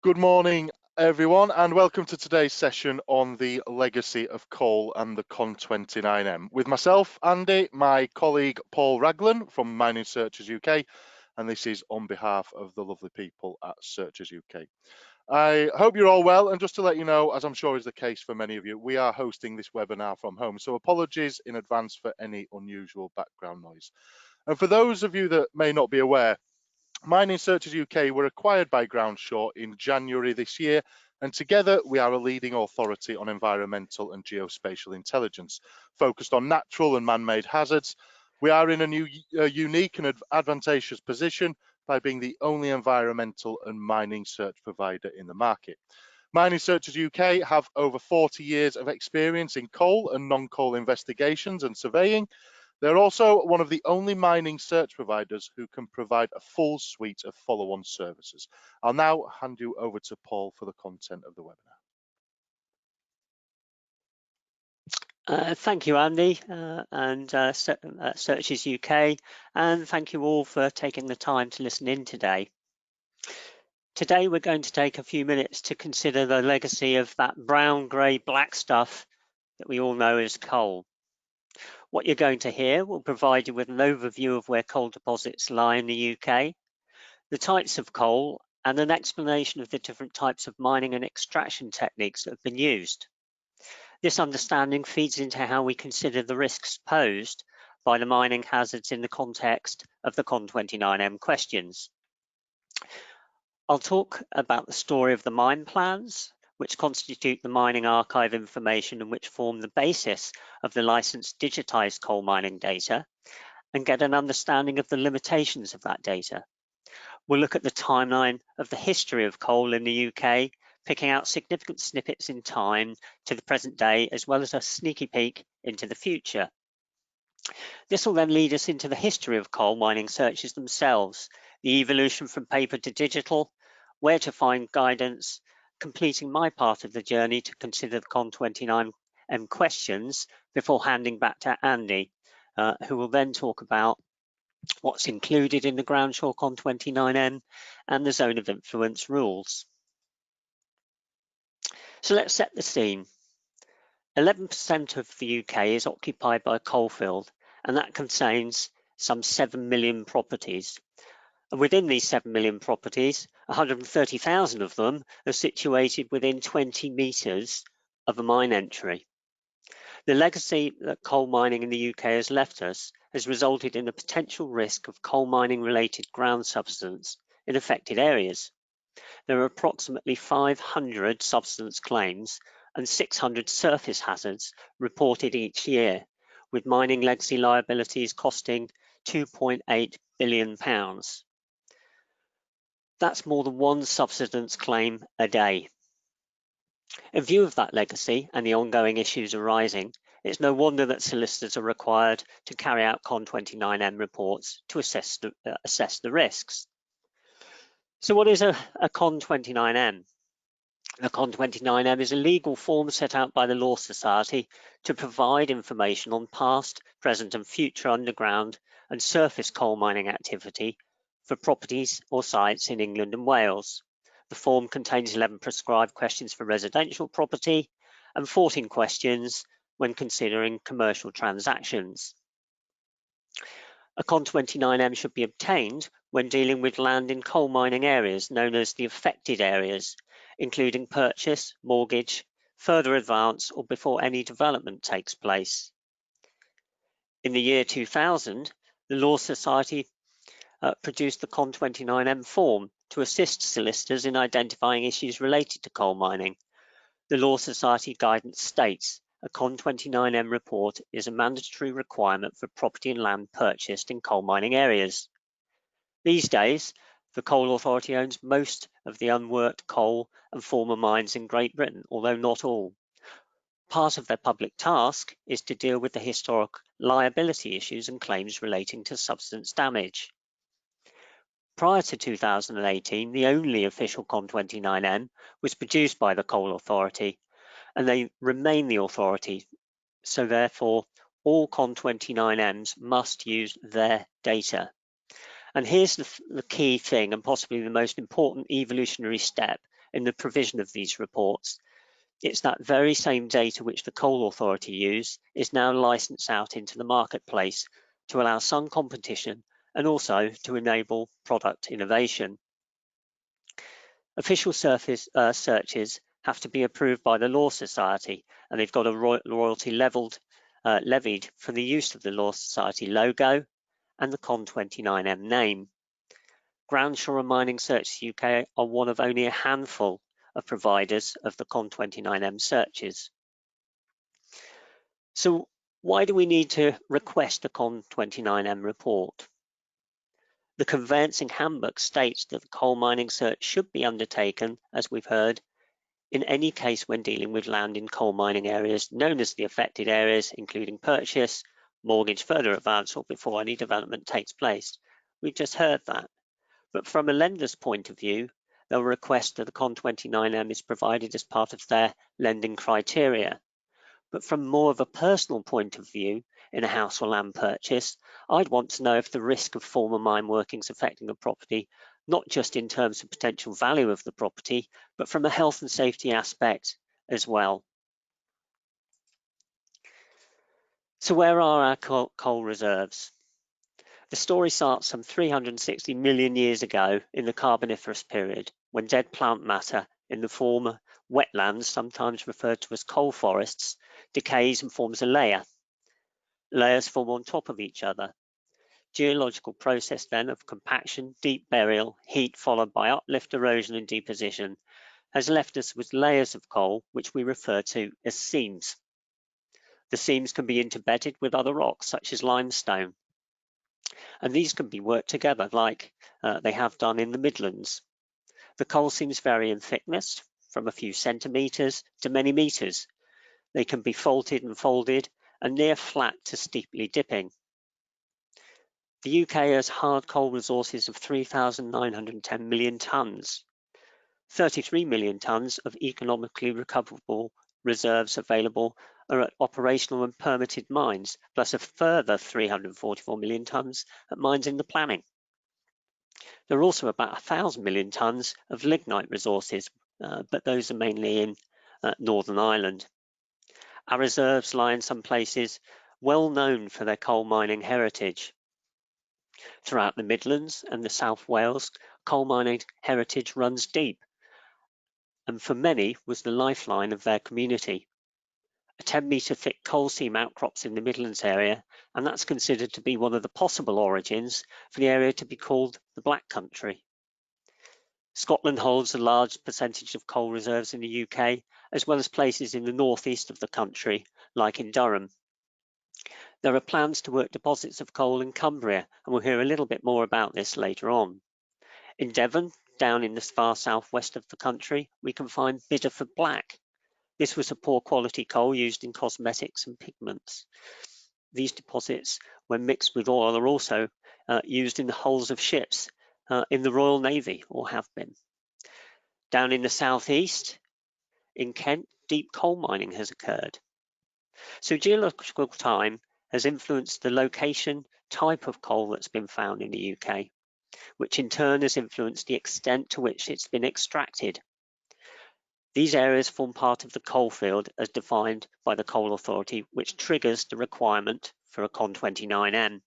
Good morning, everyone, and welcome to today's session on the legacy of coal and the CON29M. With myself, Andy, my colleague Paul Raglan from Mining Searchers UK, and this is on behalf of the lovely people at Searchers UK. I hope you're all well, and just to let you know, as I'm sure is the case for many of you, we are hosting this webinar from home, so apologies in advance for any unusual background noise. And for those of you that may not be aware, Mining Searchers UK were acquired by Groundshaw in January this year, and together we are a leading authority on environmental and geospatial intelligence, focused on natural and man-made hazards. We are in a unique and advantageous position by being the only environmental and mining search provider in the market. Mining Searchers UK have over 40 years of experience in coal and non-coal investigations and surveying. They're also one of the only mining search providers who can provide a full suite of follow-on services. I'll now hand you over to Paul for the content of the webinar. Thank you, Andy, and Searchers UK, and thank you all for taking the time to listen in today. Today we're going to take a few minutes to consider the legacy of that brown, grey, black stuff that we all know as coal. What you're going to hear will provide you with an overview of where coal deposits lie in the UK, the types of coal, and an explanation of the different types of mining and extraction techniques that have been used. This understanding feeds into how we consider the risks posed by the mining hazards in the context of the CON29M questions. I'll talk about the story of the mine plans, which constitute the mining archive information and which form the basis of the licensed digitised coal mining data, and get an understanding of the limitations of that data. We'll look at the timeline of the history of coal in the UK, picking out significant snippets in time to the present day, as well as a sneaky peek into the future. This will then lead us into the history of coal mining searches themselves, the evolution from paper to digital, where to find guidance, completing my part of the journey to consider the CON29M questions before handing back to Andy, who will then talk about what's included in the Groundshaw CON29M and the zone of influence rules. So let's set the scene. 11% of the UK is occupied by a coalfield, and that contains some 7 million properties. And within these 7 million properties, 130,000 of them are situated within 20 metres of a mine entry. The legacy that coal mining in the UK has left us has resulted in the potential risk of coal mining related ground subsidence in affected areas. There are approximately 500 subsidence claims and 600 surface hazards reported each year, with mining legacy liabilities costing £2.8 billion. That's more than one subsidence claim a day. In view of that legacy and the ongoing issues arising, it's no wonder that solicitors are required to carry out CON29M reports to assess the risks. So what is a CON29M? A CON29M is a legal form set out by the Law Society to provide information on past, present and future underground and surface coal mining activity for properties or sites in England and Wales. The form contains 11 prescribed questions for residential property and 14 questions when considering commercial transactions. A CON29M should be obtained when dealing with land in coal mining areas known as the affected areas, including purchase, mortgage, further advance or before any development takes place. In the year 2000, the Law Society produced the CON29M form to assist solicitors in identifying issues related to coal mining. The Law Society guidance states a CON29M report is a mandatory requirement for property and land purchased in coal mining areas. These days, the Coal Authority owns most of the unworked coal and former mines in Great Britain, although not all. Part of their public task is to deal with the historic liability issues and claims relating to substance damage. Prior to 2018, the only official CON29M was produced by the Coal Authority, and they remain the authority, so therefore all CON29Ms must use their data. And here's the key thing, and possibly the most important evolutionary step in the provision of these reports. It's that very same data which the Coal Authority use is now licensed out into the marketplace to allow some competition and also to enable product innovation. Official searches have to be approved by the Law Society, and they've got a royalty levied for the use of the Law Society logo and the CON29M name. Groundshore and Mining Searches UK are one of only a handful of providers of the CON29M searches. So why do we need to request the CON29M report? The Conveyancing Handbook states that the coal mining search should be undertaken, as we've heard, in any case when dealing with land in coal mining areas known as the affected areas, including purchase, mortgage, further advance, or before any development takes place. We've just heard that. But from a lender's point of view, they'll request that the CON29M is provided as part of their lending criteria. But from more of a personal point of view, in a house or land purchase, I'd want to know if the risk of former mine workings affecting a property, not just in terms of potential value of the property, but from a health and safety aspect as well. So where are our coal reserves? The story starts some 360 million years ago in the Carboniferous period, when dead plant matter in the former wetlands, sometimes referred to as coal forests, decays and forms a layer. Layers form on top of each other. Geological process then of compaction, deep burial, heat followed by uplift, erosion and deposition has left us with layers of coal which we refer to as seams. The seams can be interbedded with other rocks such as limestone, and these can be worked together like they have done in the Midlands. The coal seams vary in thickness from a few centimetres to many metres. They can be faulted and folded and near flat to steeply dipping. The UK has hard coal resources of 3,910 million tonnes. 33 million tonnes of economically recoverable reserves available are at operational and permitted mines, plus a further 344 million tonnes at mines in the planning. There are also about 1,000 million tonnes of lignite resources, but those are mainly in Northern Ireland. Our reserves lie in some places well known for their coal mining heritage. Throughout the Midlands and the South Wales, coal mining heritage runs deep, and for many was the lifeline of their community. A 10-metre thick coal seam outcrops in the Midlands area, and that's considered to be one of the possible origins for the area to be called the Black Country. Scotland holds a large percentage of coal reserves in the UK, as well as places in the northeast of the country, like in Durham. There are plans to work deposits of coal in Cumbria, and we'll hear a little bit more about this later on. In Devon, down in the far southwest of the country, we can find Bideford Black. This was a poor quality coal used in cosmetics and pigments. These deposits, when mixed with oil, are also used in the hulls of ships in the Royal Navy, or have been. Down in the southeast, in Kent, deep coal mining has occurred. So geological time has influenced the location, type of coal that's been found in the UK, which in turn has influenced the extent to which it's been extracted. These areas form part of the coal field as defined by the Coal Authority, which triggers the requirement for a CON29M.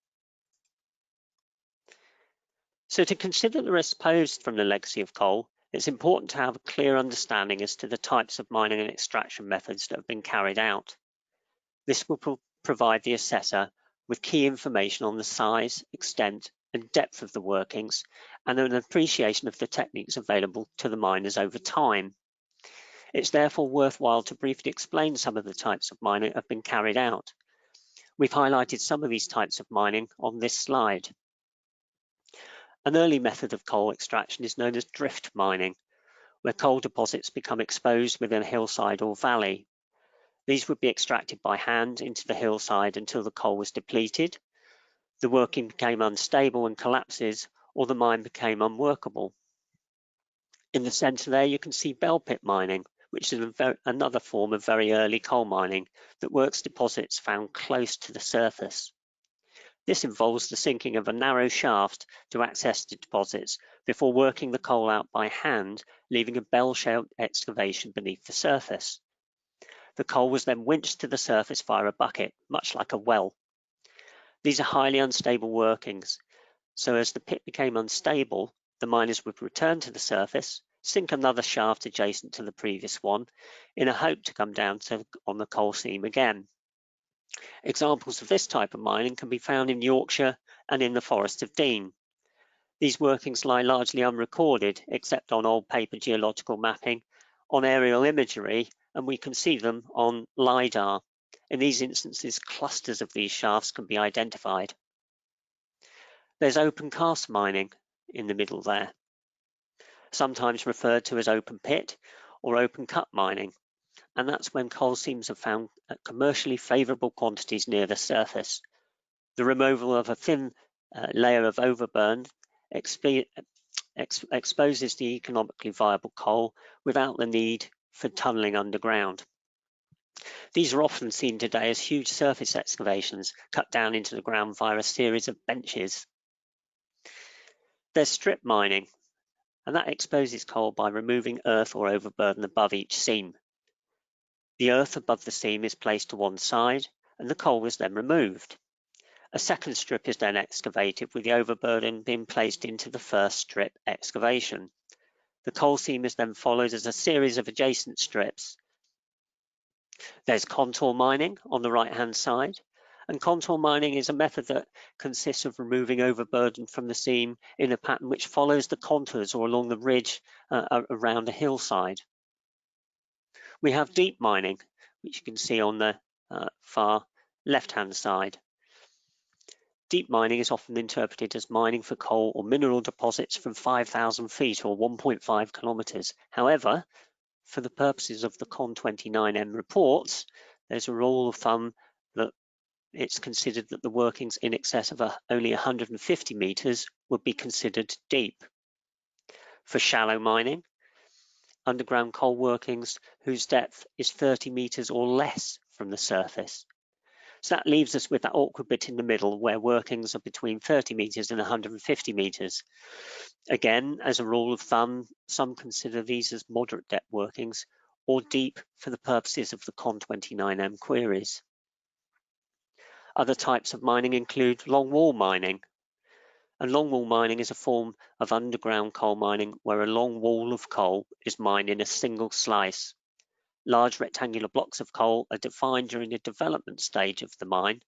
So to consider the risks posed from the legacy of coal, it's important to have a clear understanding as to the types of mining and extraction methods that have been carried out. This will provide the assessor with key information on the size, extent, and depth of the workings, and an appreciation of the techniques available to the miners over time. It's therefore worthwhile to briefly explain some of the types of mining that have been carried out. We've highlighted some of these types of mining on this slide. An early method of coal extraction is known as drift mining, where coal deposits become exposed within a hillside or valley. These would be extracted by hand into the hillside until the coal was depleted, the working became unstable and collapses, or the mine became unworkable. In the centre there you can see bell pit mining, which is another form of very early coal mining that works deposits found close to the surface. This involves the sinking of a narrow shaft to access the deposits before working the coal out by hand, leaving a bell-shaped excavation beneath the surface. The coal was then winched to the surface via a bucket, much like a well. These are highly unstable workings, so as the pit became unstable, the miners would return to the surface, sink another shaft adjacent to the previous one, in a hope to come down on the coal seam again. Examples of this type of mining can be found in Yorkshire and in the Forest of Dean. These workings lie largely unrecorded, except on old paper geological mapping, on aerial imagery, and we can see them on LiDAR. In these instances, clusters of these shafts can be identified. There's open cast mining in the middle there, sometimes referred to as open pit or open cut mining, and that's when coal seams are found at commercially favourable quantities near the surface. The removal of a thin layer of overburn exposes the economically viable coal without the need for tunnelling underground. These are often seen today as huge surface excavations cut down into the ground via a series of benches. There's strip mining, and that exposes coal by removing earth or overburden above each seam. The earth above the seam is placed to one side, and the coal is then removed. A second strip is then excavated with the overburden being placed into the first strip excavation. The coal seam is then followed as a series of adjacent strips. There's contour mining on the right-hand side, and contour mining is a method that consists of removing overburden from the seam in a pattern which follows the contours or along the ridge around a hillside. We have deep mining, which you can see on the far left-hand side. Deep mining is often interpreted as mining for coal or mineral deposits from 5,000 feet or 1.5 kilometres. However, for the purposes of the CON29M reports, there's a rule of thumb that it's considered that the workings in excess of only 150 metres would be considered deep. For shallow mining, underground coal workings whose depth is 30 metres or less from the surface. So that leaves us with that awkward bit in the middle where workings are between 30 metres and 150 metres. Again, as a rule of thumb, some consider these as moderate depth workings or deep for the purposes of the CON29M queries. Other types of mining include longwall mining. And longwall mining is a form of underground coal mining where a long wall of coal is mined in a single slice. Large rectangular blocks of coal are defined during the development stage of the mine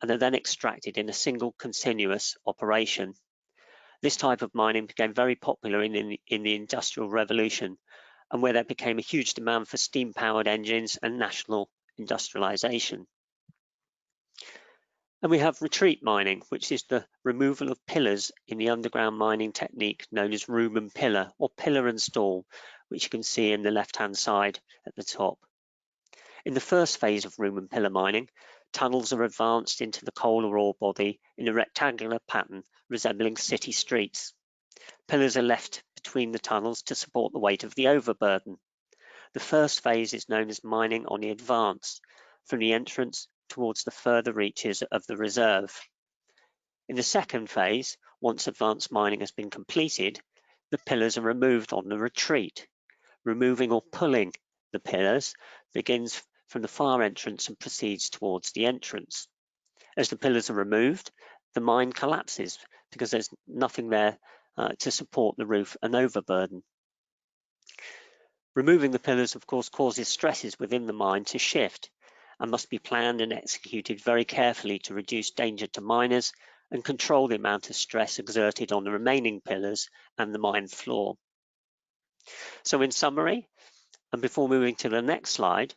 and are then extracted in a single continuous operation. This type of mining became very popular in the Industrial Revolution, and where there became a huge demand for steam-powered engines and national industrialization. And we have retreat mining, which is the removal of pillars in the underground mining technique known as room and pillar, or pillar and stall, which you can see in the left-hand side at the top. In the first phase of room and pillar mining, tunnels are advanced into the coal or ore body in a rectangular pattern resembling city streets. Pillars are left between the tunnels to support the weight of the overburden. The first phase is known as mining on the advance, from the entrance towards the further reaches of the reserve. In the second phase, once advanced mining has been completed, the pillars are removed on the retreat. Removing or pulling the pillars begins from the far entrance and proceeds towards the entrance. As the pillars are removed, the mine collapses because there's nothing there to support the roof and overburden. Removing the pillars, of course, causes stresses within the mine to shift and must be planned and executed very carefully to reduce danger to miners and control the amount of stress exerted on the remaining pillars and the mine floor. So in summary, and before moving to the next slide,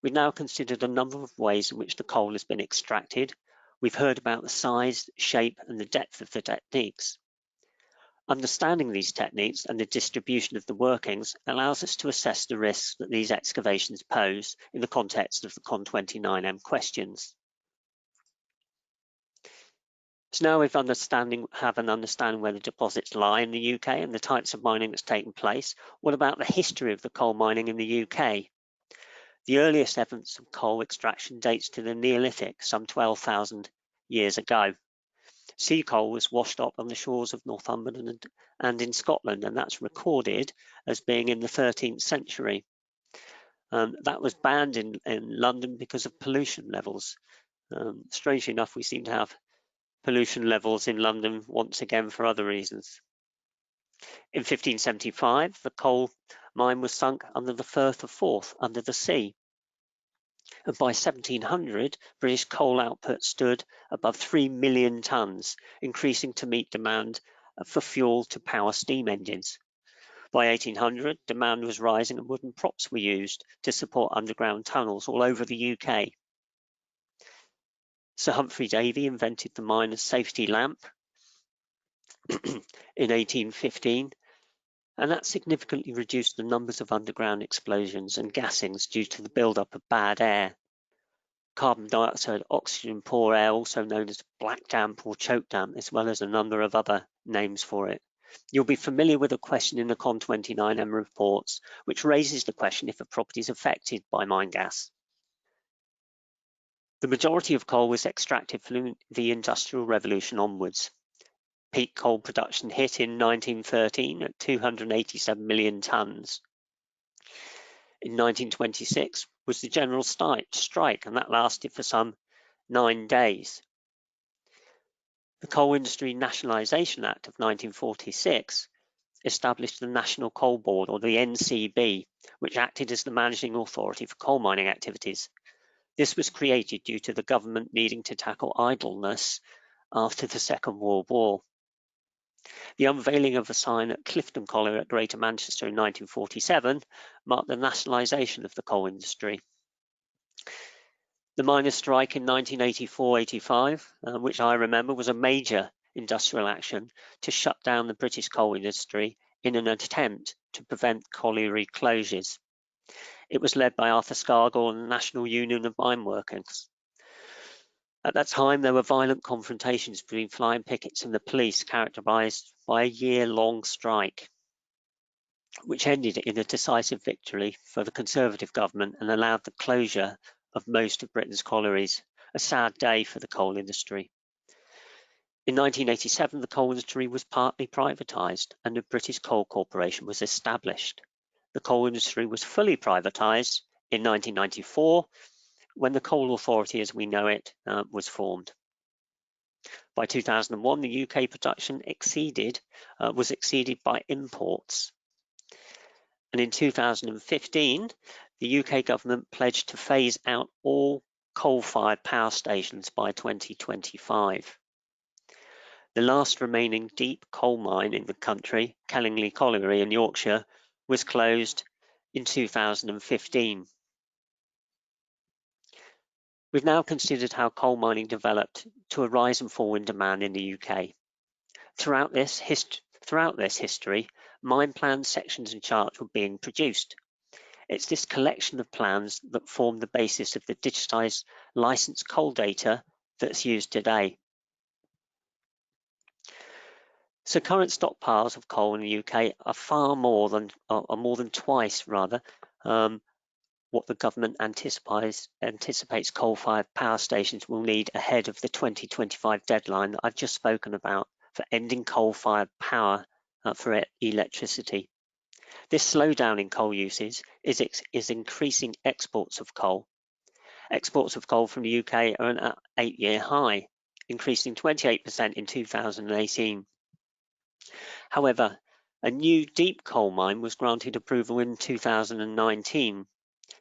we've now considered a number of ways in which the coal has been extracted. We've heard about the size, shape, and the depth of the techniques. Understanding these techniques and the distribution of the workings allows us to assess the risks that these excavations pose in the context of the CON29M questions. So now we have an understanding where the deposits lie in the UK and the types of mining that's taken place. What about the history of the coal mining in the UK? The earliest evidence of coal extraction dates to the Neolithic, some 12,000 years ago. Sea coal was washed up on the shores of Northumberland and in Scotland, and that's recorded as being in the 13th century. That was banned in London because of pollution levels. Strangely enough, we seem to have pollution levels in London once again for other reasons. In 1575, the coal mine was sunk under the Firth of Forth, under the sea. And by 1700, British coal output stood above 3 million tonnes, increasing to meet demand for fuel to power steam engines. By 1800, demand was rising and wooden props were used to support underground tunnels all over the UK. Sir Humphrey Davy invented the miner's safety lamp in 1815, and that significantly reduced the numbers of underground explosions and gassings due to the build-up of bad air. Carbon dioxide, oxygen poor air, also known as black damp or choke damp, as well as a number of other names for it. You'll be familiar with a question in the CON29M reports, which raises the question if a property is affected by mine gas. The majority of coal was extracted from the Industrial Revolution onwards. Peak coal production hit in 1913 at 287 million tonnes. In 1926 was the general strike, and that lasted for some 9 days. The Coal Industry Nationalisation Act of 1946 established the National Coal Board, or the NCB, which acted as the managing authority for coal mining activities. This was created due to the government needing to tackle idleness after the Second World War. The unveiling of a sign at Clifton Colliery at Greater Manchester in 1947 marked the nationalisation of the coal industry. The miners' strike in 1984-85, which I remember, was a major industrial action to shut down the British coal industry in an attempt to prevent colliery closures. It was led by Arthur Scargill and the National Union of Mine Workers. At that time, there were violent confrontations between flying pickets and the police, characterised by a year-long strike, which ended in a decisive victory for the Conservative government and allowed the closure of most of Britain's collieries, a sad day for the coal industry. In 1987, the coal industry was partly privatised and the British Coal Corporation was established. The coal industry was fully privatised in 1994, when the Coal Authority as we know it was formed. By 2001, the UK production was exceeded by imports. And in 2015, the UK government pledged to phase out all coal-fired power stations by 2025. The last remaining deep coal mine in the country, Kellingley Colliery in Yorkshire, was closed in 2015. We've now considered how coal mining developed to a rise and fall in demand in the UK. Throughout this history, mine plans, sections and charts were being produced. It's this collection of plans that formed the basis of the digitised licensed coal data that's used today. So current stockpiles of coal in the UK are more than twice what the government anticipates coal-fired power stations will need ahead of the 2025 deadline that I've just spoken about for ending coal-fired power for electricity. This slowdown in coal uses is increasing exports of coal. Exports of coal from the UK are at an 8-year high, increasing 28% in 2018. However, a new deep coal mine was granted approval in 2019.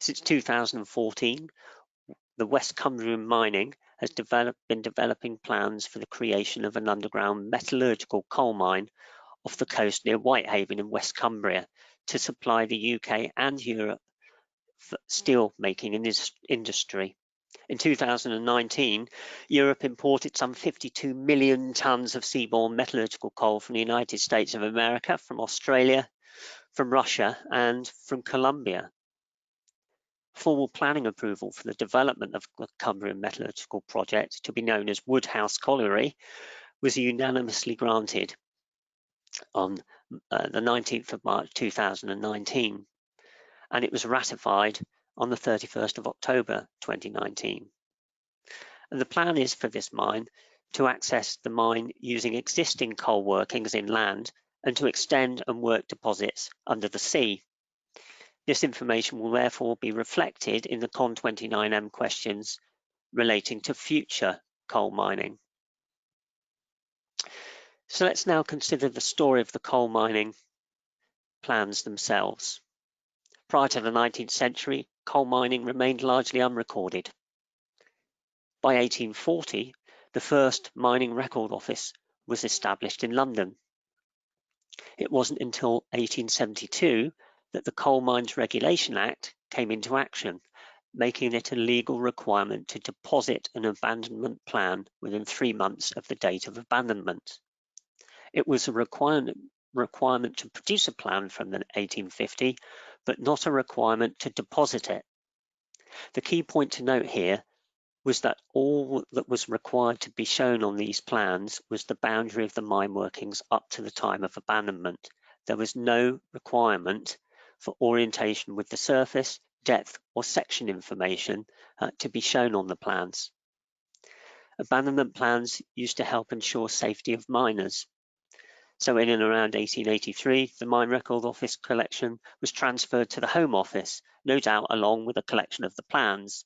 Since 2014, the West Cumbrian Mining has been developing plans for the creation of an underground metallurgical coal mine off the coast near Whitehaven in West Cumbria to supply the UK and Europe for steel making industry. In 2019, Europe imported some 52 million tonnes of seaborne metallurgical coal from the United States of America, from Australia, from Russia and from Colombia. Formal planning approval for the development of the Cumbrian metallurgical project, to be known as Woodhouse Colliery, was unanimously granted on the 19th of March 2019, and it was ratified on the 31st of October 2019. And the plan is for this mine to access the mine using existing coal workings inland and to extend and work deposits under the sea. This information will therefore be reflected in the CON29M questions relating to future coal mining. So let's now consider the story of the coal mining plans themselves. Prior to the 19th century, coal mining remained largely unrecorded. By 1840, the first mining record office was established in London. It wasn't until 1872 that the Coal Mines Regulation Act came into action, making it a legal requirement to deposit an abandonment plan within 3 months of the date of abandonment. It was a requirement to produce a plan from the 1850, but not a requirement to deposit it. The key point to note here was that all that was required to be shown on these plans was the boundary of the mine workings up to the time of abandonment. There was no requirement for orientation with the surface, depth, or section information to be shown on the plans. Abandonment plans used to help ensure safety of miners. So in and around 1883, the Mine Record Office collection was transferred to the Home Office, no doubt along with a collection of the plans.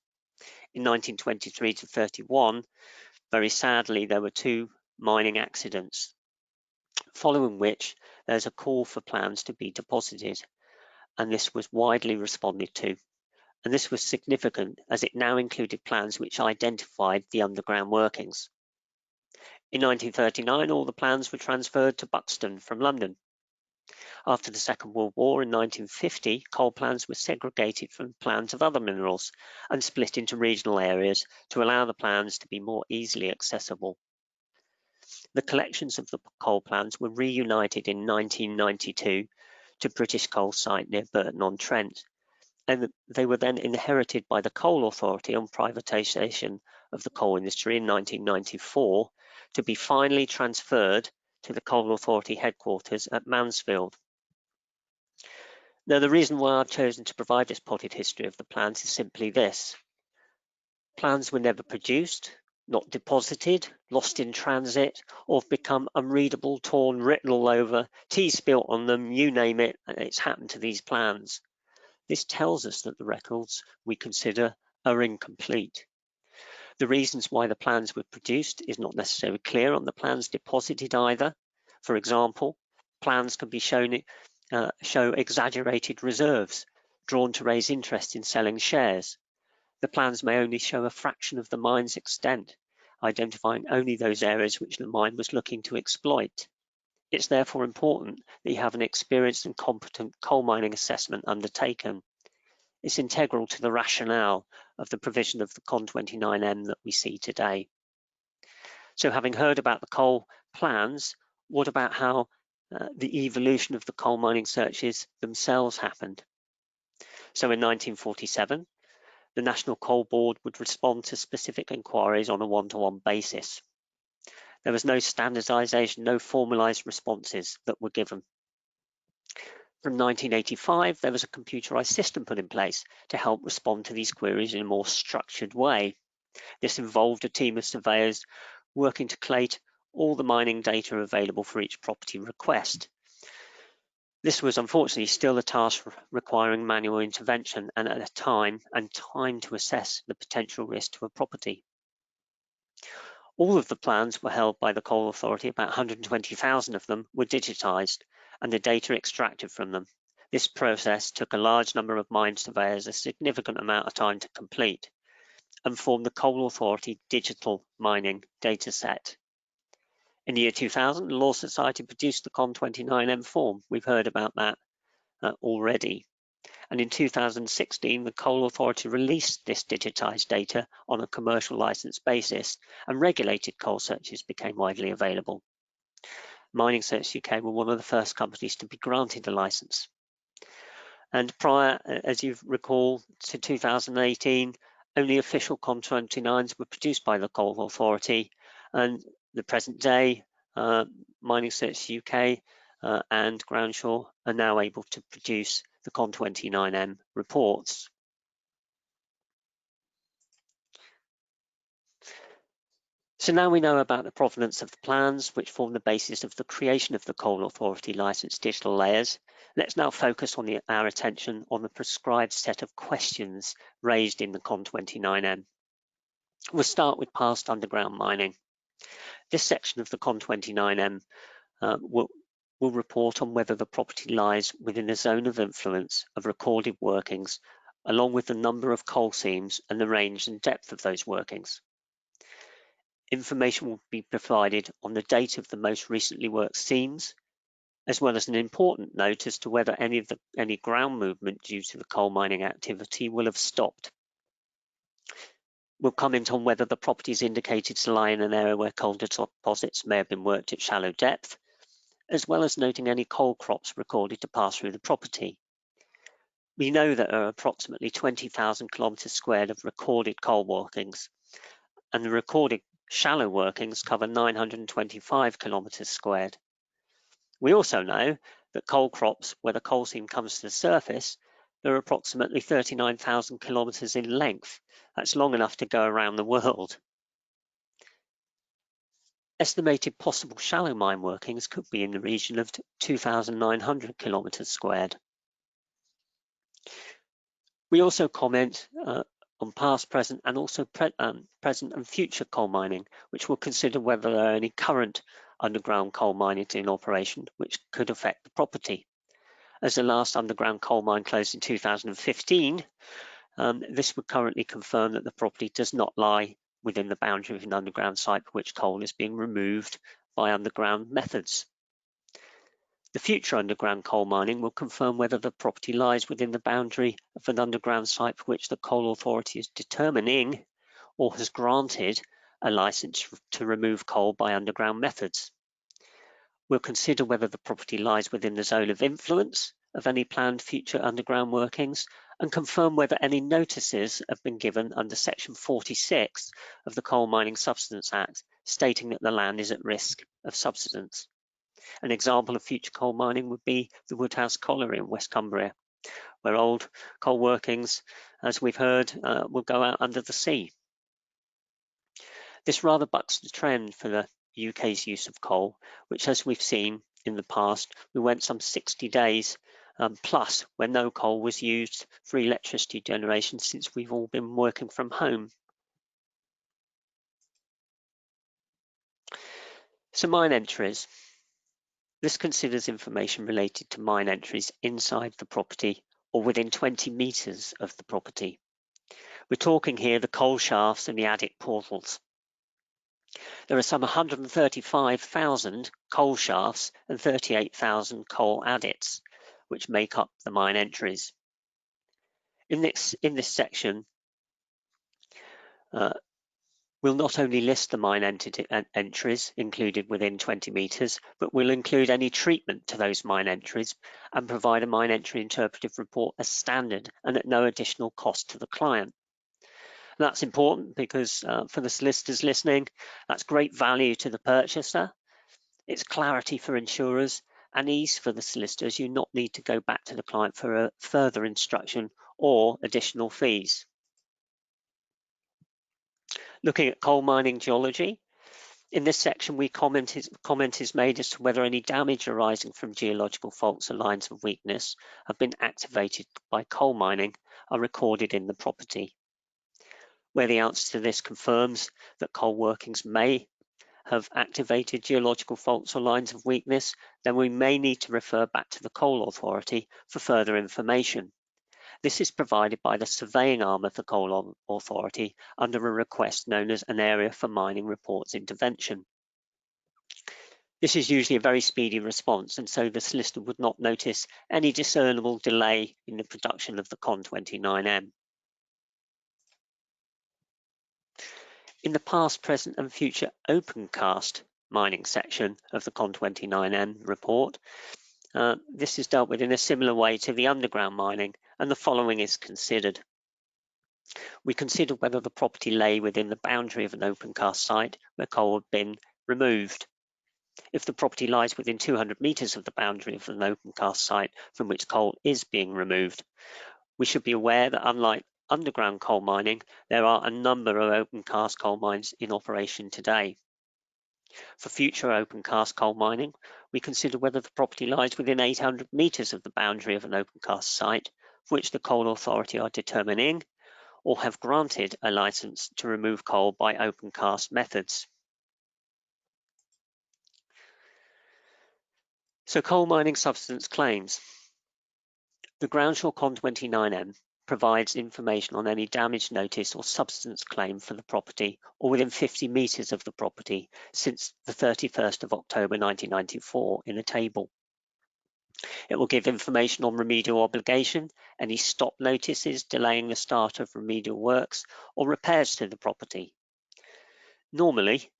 In 1923 to 31, very sadly, there were 2 mining accidents, following which there's a call for plans to be deposited, and this was widely responded to. And this was significant as it now included plans which identified the underground workings. In 1939, all the plans were transferred to Buxton from London. After the Second World War in 1950, coal plans were segregated from plans of other minerals and split into regional areas to allow the plans to be more easily accessible. The collections of the coal plans were reunited in 1992 to British Coal site near Burton-on-Trent, and they were then inherited by the Coal Authority on privatisation of the coal industry in 1994 to be finally transferred to the Coal Authority headquarters at Mansfield. Now, the reason why I've chosen to provide this potted history of the plans is simply this. Plans were never produced, not deposited, lost in transit, or have become unreadable, torn, written all over, tea spilt on them, you name it, it's happened to these plans. This tells us that the records we consider are incomplete. The reasons why the plans were produced is not necessarily clear on the plans deposited either. For example, plans can be show exaggerated reserves, drawn to raise interest in selling shares. The plans may only show a fraction of the mine's extent, identifying only those areas which the mine was looking to exploit. It's therefore important that you have an experienced and competent coal mining assessment undertaken. It's integral to the rationale of the provision of the CON29M that we see today. So having heard about the coal plans, what about how the evolution of the coal mining searches themselves happened? So in 1947, the National Coal Board would respond to specific inquiries on a one-to-one basis. There was no standardisation, no formalised responses that were given. From 1985, there was a computerised system put in place to help respond to these queries in a more structured way. This involved a team of surveyors working to collate all the mining data available for each property request. This was unfortunately still a task requiring manual intervention and at a time to assess the potential risk to a property. All of the plans were held by the Coal Authority, about 120,000 of them were digitised and the data extracted from them. This process took a large number of mine surveyors a significant amount of time to complete and formed the Coal Authority Digital Mining Dataset. In the year 2000, the Law Society produced the CON29M form. We've heard about that already. And in 2016, the Coal Authority released this digitised data on a commercial licence basis, and regulated coal searches became widely available. Mining Search UK were one of the first companies to be granted a licence. And prior, as you recall, to 2018, only official CON29s were produced by the Coal Authority, and the present day, Mining Search UK and Groundshaw are now able to produce the CON29M reports. So now we know about the provenance of the plans, which form the basis of the creation of the Coal Authority licence digital layers. Let's now focus on our attention on the prescribed set of questions raised in the CON29M. We'll start with past underground mining. This section of the CON29M will report on whether the property lies within the zone of influence of recorded workings, along with the number of coal seams and the range and depth of those workings. Information will be provided on the date of the most recently worked seams, as well as an important note as to whether any ground movement due to the coal mining activity will have stopped. We'll comment on whether the property is indicated to lie in an area where coal deposits may have been worked at shallow depth, as well as noting any coal crops recorded to pass through the property. We know that there are approximately 20,000 kilometres squared of recorded coal workings, and the recorded shallow workings cover 925 kilometres squared. We also know that coal crops, where the coal seam comes to the surface, there are approximately 39,000 kilometres in length. That's long enough to go around the world. Estimated possible shallow mine workings could be in the region of 2,900 kilometres squared. We also comment on past, present, and also present and future coal mining, which will consider whether there are any current underground coal mining in operation which could affect the property. As the last underground coal mine closed in 2015, this would currently confirm that the property does not lie within the boundary of an underground site for which coal is being removed by underground methods. The future underground coal mining will confirm whether the property lies within the boundary of an underground site for which the Coal Authority is determining or has granted a licence to remove coal by underground methods. We'll consider whether the property lies within the zone of influence of any planned future underground workings and confirm whether any notices have been given under Section 46 of the Coal Mining Subsidence Act, stating that the land is at risk of subsidence. An example of future coal mining would be the Woodhouse Colliery in West Cumbria, where old coal workings, as we've heard, will go out under the sea. This rather bucks the trend for the UK's use of coal, which, as we've seen in the past, we went some 60 days plus where no coal was used for electricity generation since we've all been working from home. So mine entries. This considers information related to mine entries inside the property or within 20 metres of the property. We're talking here the coal shafts and the adit portals. There are some 135,000 coal shafts and 38,000 coal adits, which make up the mine entries. In this section, we'll not only list the mine entries included within 20 metres, but we'll include any treatment to those mine entries and provide a mine entry interpretive report as standard and at no additional cost to the client. And that's important because for the solicitors listening, that's great value to the purchaser. It's clarity for insurers and ease for the solicitors. You not need to go back to the client for a further instruction or additional fees. Looking at coal mining geology, in this section comment is made as to whether any damage arising from geological faults or lines of weakness have been activated by coal mining are recorded in the property. Where the answer to this confirms that coal workings may have activated geological faults or lines of weakness, then we may need to refer back to the Coal Authority for further information. This is provided by the surveying arm of the Coal Authority under a request known as an Area for Mining Reports Intervention. This is usually a very speedy response, and so the solicitor would not notice any discernible delay in the production of the CON29M. In the past, present and future opencast mining section of the CON29M report, this is dealt with in a similar way to the underground mining, and the following is considered. We consider whether the property lay within the boundary of an opencast site where coal had been removed. If the property lies within 200 metres of the boundary of an opencast site from which coal is being removed, we should be aware that unlike underground coal mining, there are a number of open cast coal mines in operation today. For future open cast coal mining, we consider whether the property lies within 800 metres of the boundary of an open cast site, for which the Coal Authority are determining or have granted a licence to remove coal by open cast methods. So coal mining subsidence claims. The Groundshaw CON29M provides information on any damage notice or subsidence claim for the property or within 50 metres of the property since the 31st of October 1994 in a table. It will give information on remedial obligation, any stop notices delaying the start of remedial works or repairs to the property. Normally,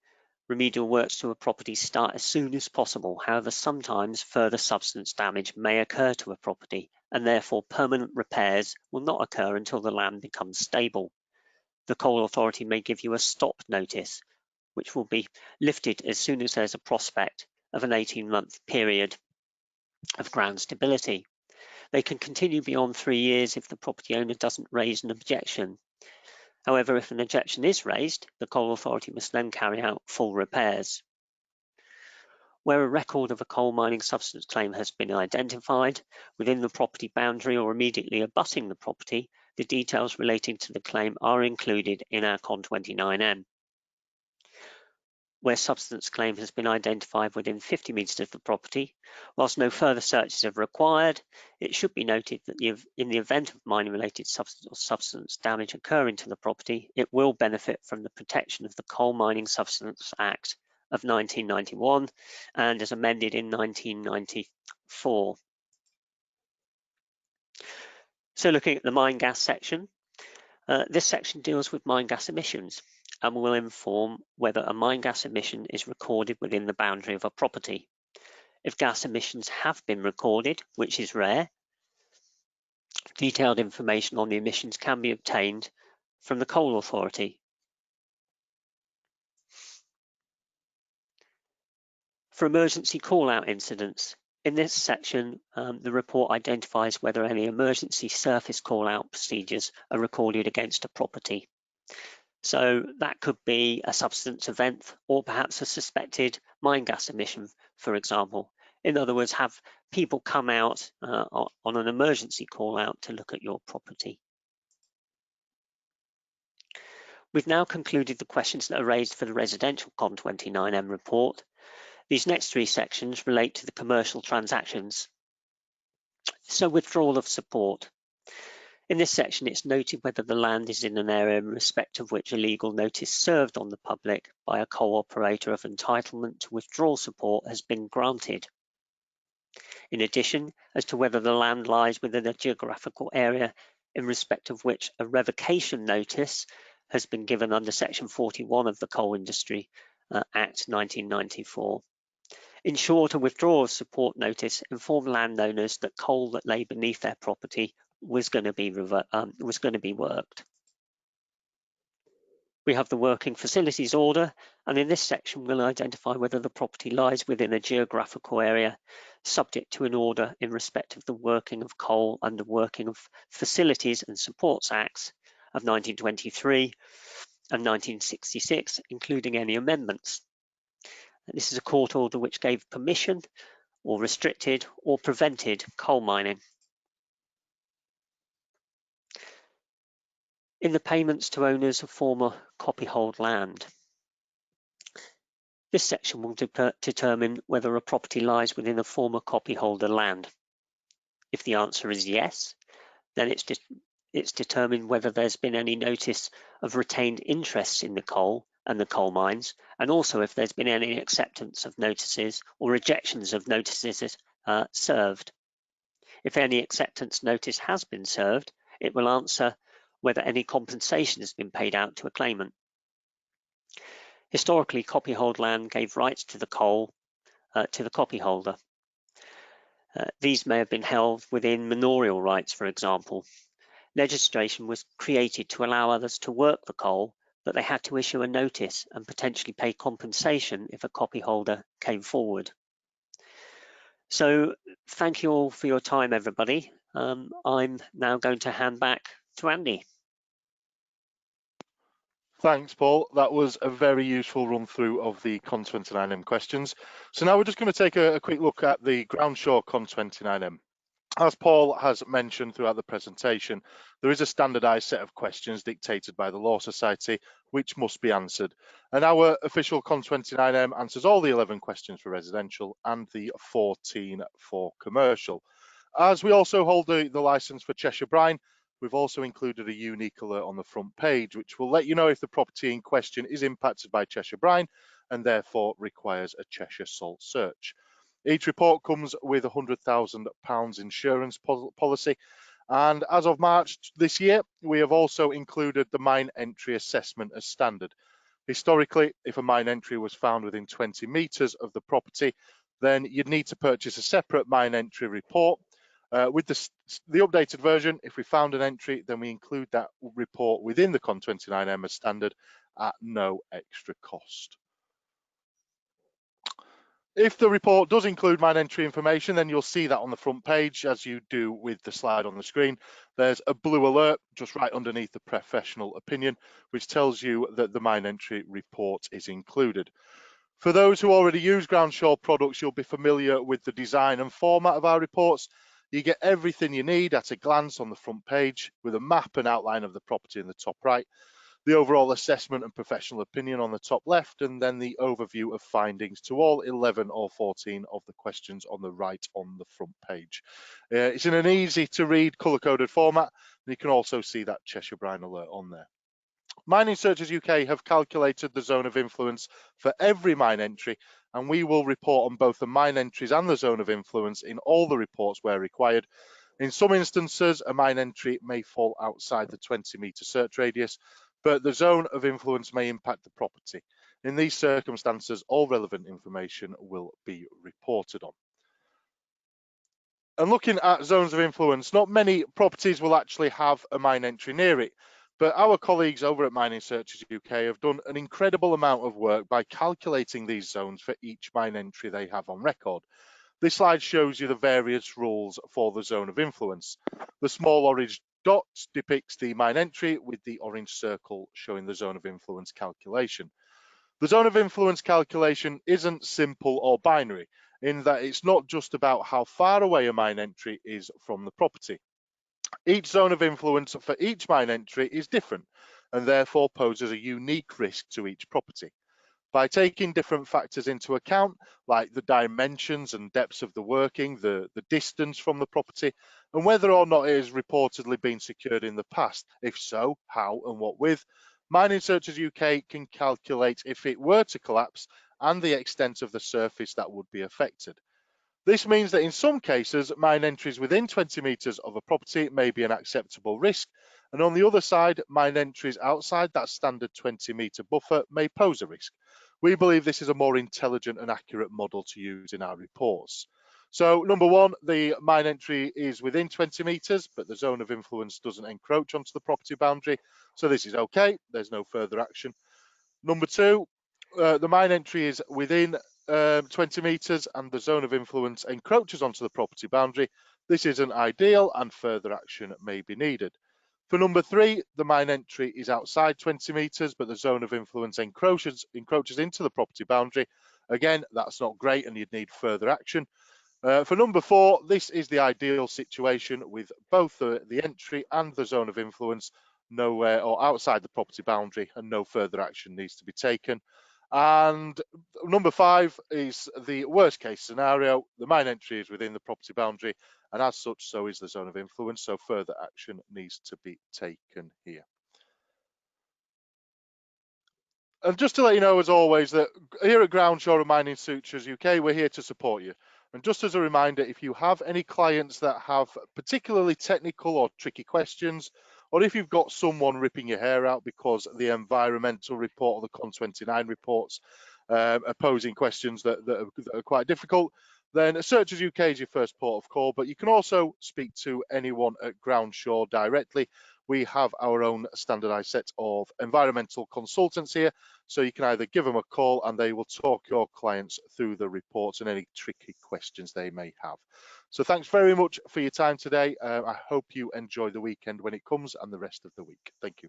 remedial works to a property start as soon as possible. However, sometimes further substance damage may occur to a property, and therefore permanent repairs will not occur until the land becomes stable. The Coal Authority may give you a stop notice, which will be lifted as soon as there's a prospect of an 18-month period of ground stability. They can continue beyond 3 years if the property owner doesn't raise an objection. However, if an objection is raised, the Coal Authority must then carry out full repairs. Where a record of a coal mining subsidence claim has been identified within the property boundary or immediately abutting the property, the details relating to the claim are included in our CON29M. Where subsidence claim has been identified within 50 metres of the property, whilst no further searches are required, it should be noted that in the event of mining-related substance damage occurring to the property, it will benefit from the protection of the Coal Mining Subsidence Act of 1991 and as amended in 1994. So looking at the mine gas section, this section deals with mine gas emissions and will inform whether a mine gas emission is recorded within the boundary of a property. If gas emissions have been recorded, which is rare, detailed information on the emissions can be obtained from the Coal Authority. For emergency call-out incidents, in this section, the report identifies whether any emergency surface call-out procedures are recorded against a property. So that could be a subsidence event or perhaps a suspected mine gas emission, for example. In other words, have people come out on an emergency call out to look at your property. We've now concluded the questions that are raised for the residential CON29M report. These next three sections relate to the commercial transactions. So withdrawal of support. In this section, it's noted whether the land is in an area in respect of which a legal notice served on the public by a coal operator of entitlement to withdrawal support has been granted. In addition, as to whether the land lies within a geographical area in respect of which a revocation notice has been given under Section 41 of the Coal Industry Act 1994. In short, a withdrawal of support notice informed landowners that coal that lay beneath their property was going to be worked. We have the working facilities order, and in this section we'll identify whether the property lies within a geographical area subject to an order in respect of the working of coal under Working of Facilities and Supports Acts of 1923 and 1966, including any amendments. This is a court order which gave permission or restricted or prevented coal mining. In the payments to owners of former copyhold land. This section will determine whether a property lies within a former copyholder land. If the answer is yes, then it's determined whether there's been any notice of retained interests in the coal and the coal mines, and also if there's been any acceptance of notices or rejections of notices served. If any acceptance notice has been served, it will answer whether any compensation has been paid out to a claimant. Historically, copyhold land gave rights to the coal to the copyholder. These may have been held within manorial rights, for example. Legislation was created to allow others to work the coal, but they had to issue a notice and potentially pay compensation if a copyholder came forward. So thank you all for your time, everybody. I'm now going to hand back to Andy. Thanks, Paul. That was a very useful run through of the CON29M questions. So now we're just going to take a quick look at the Groundshaw CON29M. As Paul has mentioned throughout the presentation, there is a standardised set of questions dictated by the Law Society, which must be answered. And our official CON29M answers all the 11 questions for residential and the 14 for commercial. As we also hold the licence for Cheshire Brine, we've also included a unique alert on the front page, which will let you know if the property in question is impacted by Cheshire Brine and therefore requires a Cheshire Salt search. Each report comes with a £100,000 insurance policy. And as of March this year, we have also included the mine entry assessment as standard. Historically, if a mine entry was found within 20 metres of the property, then you'd need to purchase a separate mine entry report. With the updated version, if we found an entry, then we include that report within the CON29M as standard at no extra cost. If the report does include mine entry information, then you'll see that on the front page, as you do with the slide on the screen. There's a blue alert just right underneath the professional opinion, which tells you that the mine entry report is included. For those who already use Groundshaw products, you'll be familiar with the design and format of our reports. You get everything you need at a glance on the front page, with a map and outline of the property in the top right, the overall assessment and professional opinion on the top left, and then the overview of findings to all 11 or 14 of the questions on the right on the front page. It's in an easy to read colour-coded format, and you can also see that Cheshire Brine alert on there. Mining Searchers UK have calculated the zone of influence for every mine entry, and we will report on both the mine entries and the zone of influence in all the reports where required. In some instances, a mine entry may fall outside the 20-metre search radius, but the zone of influence may impact the property. In these circumstances, all relevant information will be reported on. And looking at zones of influence, not many properties will actually have a mine entry near it, but our colleagues over at Mining Searchers UK have done an incredible amount of work by calculating these zones for each mine entry they have on record. This slide shows you the various rules for the zone of influence. The small orange dot depicts the mine entry, with the orange circle showing the zone of influence calculation. The zone of influence calculation isn't simple or binary, in that it's not just about how far away a mine entry is from the property. Each zone of influence for each mine entry is different, and therefore poses a unique risk to each property. By taking different factors into account, like the dimensions and depths of the working, the distance from the property, and whether or not it has reportedly been secured in the past, if so, how and what with, Mining Searchers UK can calculate if it were to collapse and the extent of the surface that would be affected. This means that in some cases, mine entries within 20 metres of a property may be an acceptable risk, and on the other side, mine entries outside that standard 20-metre buffer may pose a risk. We believe this is a more intelligent and accurate model to use in our reports. So, number one, the mine entry is within 20 metres, but the zone of influence doesn't encroach onto the property boundary, so this is okay, there's no further action. Number two, the mine entry is within 20 metres and the zone of influence encroaches onto the property boundary. This isn't ideal and further action may be needed. For number three, the mine entry is outside 20 metres, but the zone of influence encroaches into the property boundary. Again, that's not great and you'd need further action. For number four, this is the ideal situation with both the entry and the zone of influence nowhere or outside the property boundary, and no further action needs to be taken. And number five is the worst case scenario. The mine entry is within the property boundary, and as such, so is the zone of influence, so further action needs to be taken here. And just to let you know, as always, that here at Groundshaw and Mining Sutures UK, we're here to support you. And just as a reminder, if you have any clients that have particularly technical or tricky questions, or if you've got someone ripping your hair out because the environmental report or the CON29 reports are posing questions that are quite difficult, then Searchers UK is your first port of call, but you can also speak to anyone at Groundshaw directly. We have our own standardised set of environmental consultants here, so you can either give them a call and they will talk your clients through the reports and any tricky questions they may have. So thanks very much for your time today. I hope you enjoy the weekend when it comes and the rest of the week. Thank you.